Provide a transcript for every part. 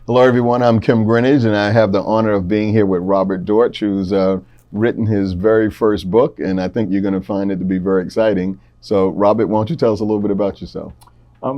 Hello, everyone. I'm Kim Grinnage, and I have the honor of being here with Robert Dortch, who's written his very first book, and I think you're going to find it to be very exciting. So, Robert, why don't you tell us a little bit about yourself?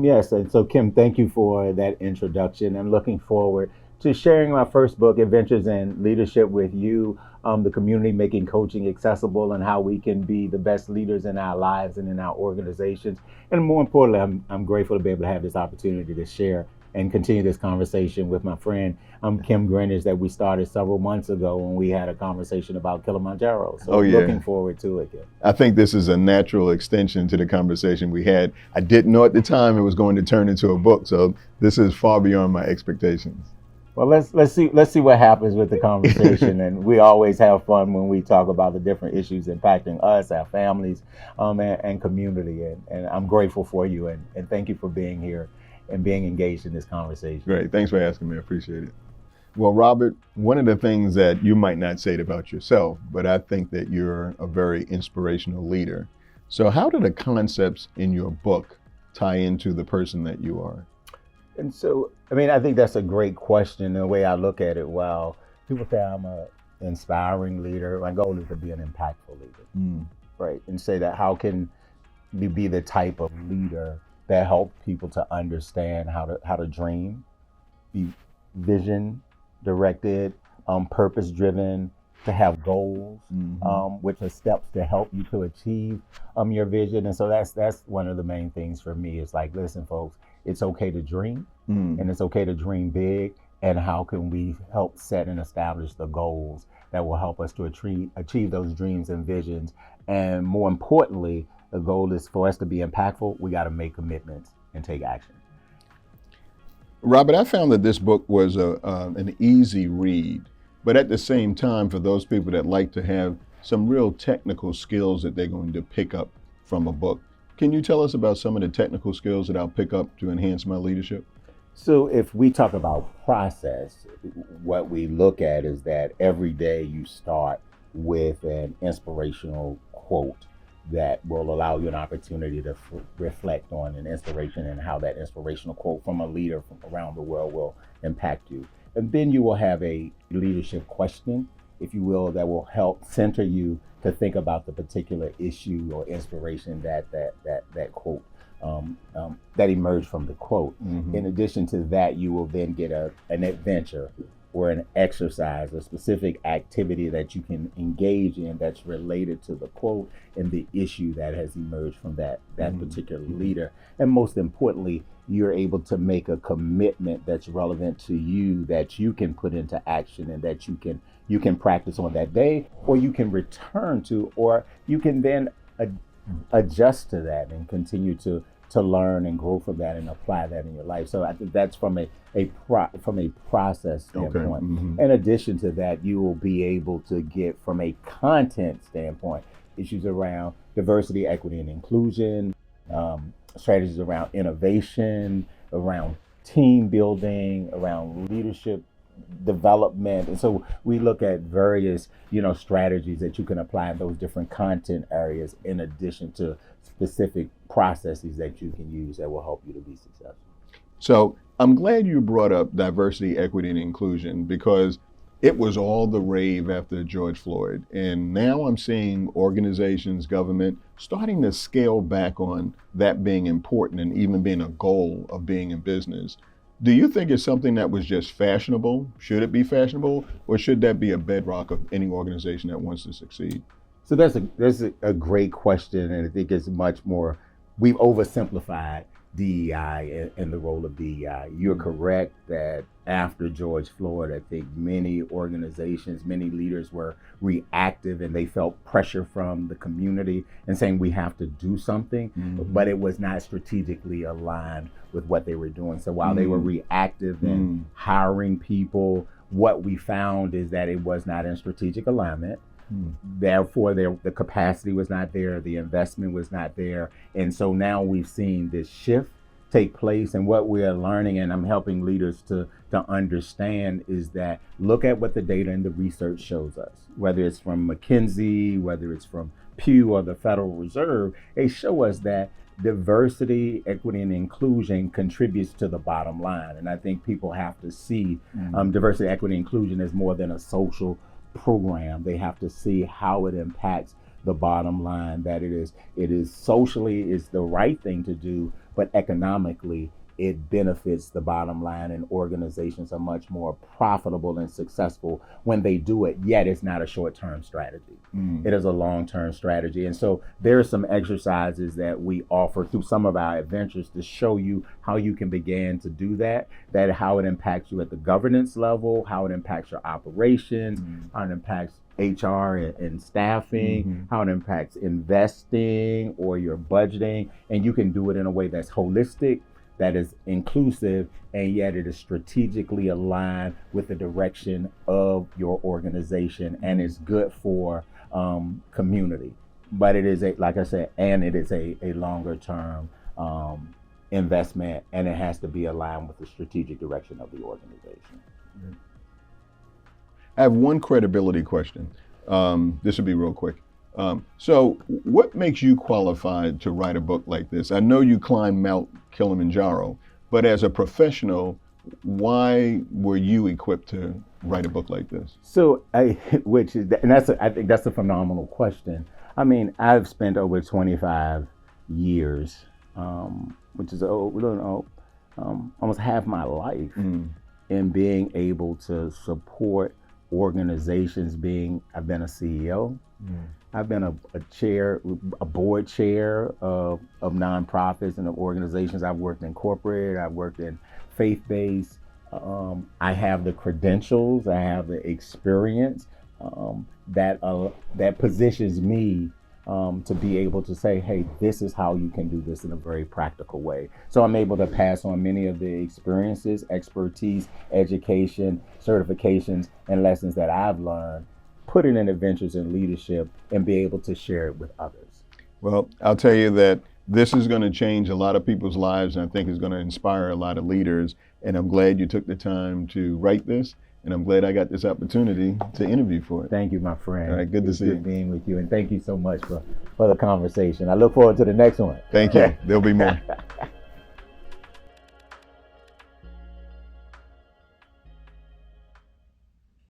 Yes, and so Kim, thank you for that introduction. I'm looking forward to sharing my first book, Adventures in Leadership, with you, the community, making coaching accessible and how we can be the best leaders in our lives and in our organizations. And more importantly, I'm grateful to be able to have this opportunity to share and continue this conversation with my friend Kim Grinnage that we started several months ago when we had a conversation about Kilimanjaro. So Oh, yeah. looking forward to it, Kim. I think this is a natural extension to the conversation we had. I didn't know at the time it was going to turn into a book, so this is far beyond my expectations. Well, let's see what happens with the conversation, and we always have fun when we talk about the different issues impacting us, our families, and community. And I'm grateful for you, and thank you for being here and being engaged in this conversation. Great. Thanks for asking me. I appreciate it. Well, Robert, one of the things that you might not say it about yourself, but I think that you're a very inspirational leader. So, how do the concepts in your book tie into the person that you are? And so, I mean, I think that's a great question. The way I look at it, well, people say I'm a inspiring leader. My goal is to be an impactful leader, Mm. right? And say that how can we be the type of leader that help people to understand how to dream, be vision directed, purpose driven, to have goals, which are steps to help you to achieve your vision. And so that's one of the main things for me. It's like, listen, folks, it's okay to dream, Mm. and it's okay to dream big. And how can we help set and establish the goals that will help us to achieve those dreams and visions? And more importantly, the goal is for us to be impactful. We got to make commitments and take action. Robert, I found that this book was an easy read, but at the same time, for those people that like to have some real technical skills that they're going to pick up from a book, can you tell us about some of the technical skills that I'll pick up to enhance my leadership? So if we talk about process, what we look at is that every day you start with an inspirational quote that will allow you an opportunity to reflect on an inspiration and how that inspirational quote from a leader from around the world will impact you. And then you will have a leadership question, if you will, that will help center you to think about the particular issue or inspiration that quote that emerged from the quote. Mm-hmm. In addition to that, you will then get an adventure or an exercise, a specific activity that you can engage in that's related to the quote and the issue that has emerged from that particular leader. And most importantly, you're able to make a commitment that's relevant to you, that you can put into action and that you can practice on that day, or you can return to, or you can then adjust to that and continue to learn and grow from that and apply that in your life. So I think that's from from a process Okay. standpoint. Mm-hmm. In addition to that, you will be able to get from a content standpoint issues around diversity, equity, and inclusion, strategies around innovation, around team building, around leadership development. And so we look at various, strategies that you can apply in those different content areas in addition to specific processes that you can use that will help you to be successful. So I'm glad you brought up diversity, equity, and inclusion because it was all the rave after George Floyd. And now I'm seeing organizations, government, starting to scale back on that being important and even being a goal of being in business. Do you think it's something that was just fashionable? Should it be fashionable? Or should that be a bedrock of any organization that wants to succeed? So that's a great question, and I think it's much more. We've oversimplified DEI and the role of DEI. You're correct that after George Floyd, I think many organizations, many leaders were reactive, and they felt pressure from the community and saying we have to do something, but it was not strategically aligned with what they were doing. So while they were reactive in hiring people, what we found is that it was not in strategic alignment. Therefore, the capacity was not there, the investment was not there. And so now we've seen this shift take place. And what we are learning, and I'm helping leaders to understand, is that look at what the data and the research shows us, whether it's from McKinsey, whether it's from Pew or the Federal Reserve, they show us that diversity, equity, and inclusion contributes to the bottom line. And I think people have to see diversity, equity, and inclusion as more than a social program. They have to see how it impacts the bottom line, that it is socially is the right thing to do, but economically it benefits the bottom line, and organizations are much more profitable and successful when they do it. Yet it's not a short-term strategy. It is a long-term strategy. And so there are some exercises that we offer through some of our adventures to show you how you can begin to do that how it impacts you at the governance level, how it impacts your operations, how it impacts HR and staffing, how it impacts investing or your budgeting. And you can do it in a way that's holistic, that is inclusive, and yet it is strategically aligned with the direction of your organization, and it's good for community. But it is like I said, and it is a longer term investment, and it has to be aligned with the strategic direction of the organization. I have one credibility question. This will be real quick. So what makes you qualified to write a book like this? I know you climbed Mount Kilimanjaro, but as a professional, why were you equipped to write a book like this? So, I think that's a phenomenal question. I mean, I've spent over 25 years, which is almost half my life, in being able to support organizations. I've been a CEO. I've been a board chair of nonprofits and of organizations. I've worked in corporate, I've worked in faith-based. I have the credentials, I have the experience that positions me to be able to say, hey, this is how you can do this in a very practical way. So I'm able to pass on many of the experiences, expertise, education, certifications, and lessons that I've learned, put it in adventures in leadership, and be able to share it with others. Well, I'll tell you that this is going to change a lot of people's lives, and I think it's going to inspire a lot of leaders. And I'm glad you took the time to write this, and I'm glad I got this opportunity to interview for it. Thank you, my friend. All right, good to see you. Good being with you, and thank you so much for the conversation. I look forward to the next one. Thank you. There'll be more.